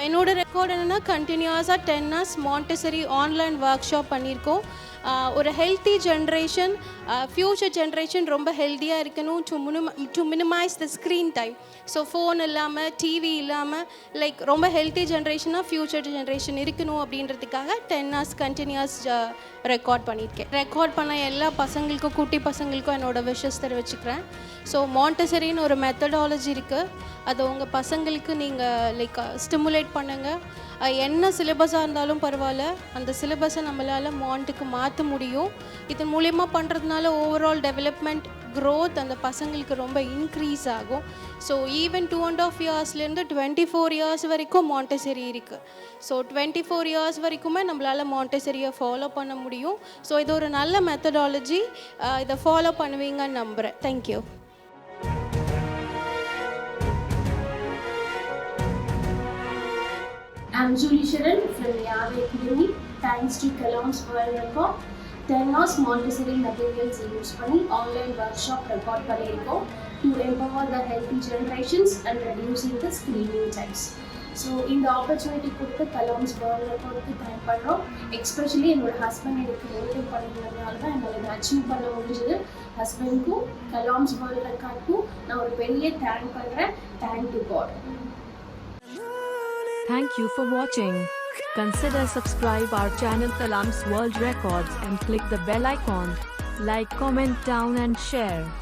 என்னோட ரெக்கார்ட் என்னென்னா கண்டினியூஸாக 10 hours Montessori online workshop பண்ணியிருக்கோம். ஒரு ஹெல்த்தி ஜென்ரேஷன், ஃப்யூச்சர் ஜென்ரேஷன் ரொம்ப ஹெல்த்தியாக இருக்கணும் to minimise the screen time. So phone இல்லாமல், டிவி இல்லாமல், லைக் ரொம்ப ஹெல்த்தி ஜென்ரேஷனாக ஃப்யூச்சர் ஜென்ரேஷன் இருக்கணும் அப்படின்றதுக்காக 10 hours கண்டினியூஸ் ரெக்கார்ட் பண்ணியிருக்கேன். ரெக்கார்ட் பண்ண எல்லா பசங்களுக்கும், குட்டி பசங்களுக்கும் என்னோடய விஷஸ் தெரிவிச்சுக்கிறேன். ஸோ மாண்டெசரின்னு ஒரு மெத்தடாலஜி இருக்குது, அதை உங்கள் பசங்களுக்கு நீங்கள் லைக் ஸ்டிமுலேட் பண்ணுங்கள். என்ன சிலபஸாக இருந்தாலும் பரவாயில்ல, அந்த சிலபஸை நம்மளால் மாண்ட்டுக்கு மாற்ற முடியும். இதன் மூலயமா பண்ணுறதுனால ஓவரால் டெவலப்மெண்ட், க்ரோத் அந்த பசங்களுக்கு ரொம்ப இன்க்ரீஸ் ஆகும். ஸோ ஈவன் 2.5 yearsலேருந்து 24 years வரைக்கும் மாண்டெசரி இருக்குது. ஸோ 24 years வரைக்குமே நம்மளால் மாண்டெசரியை ஃபாலோ பண்ண முடியும். ஸோ இது ஒரு நல்ல மெத்தடாலஜி, இதை ஃபாலோ பண்ணுவீங்கன்னு நம்புகிறேன். Thank you. I'm SHERAN from Yave Academy. Thanks to Kalams world record, 10 hours Montessori materials use பண்ணி online workshop record பண்ணியிருக்கோம் to empower the healthy generations and reducing the screening times. So இந்த opportunity கொடுத்து கலாம்ஸ் world ரெக்கார்டுக்கு thank பண்ணுறோம். Especially என்னோடய husband எனக்கு motive பண்ணிக்கிறதுனால தான் என்னால் இதை அச்சீவ் பண்ண முடிஞ்சது. ஹஸ்பண்ட்க்கும் கலாம்ஸ் வேர்ல்ட் ரெக்கார்டுக்கும் நான் ஒரு பெரிய தேங்க் பண்ணுறேன். Thank to God. Thank you for watching. Consider subscribe our channel Kalams World Records and click the bell icon. Like, comment down and share.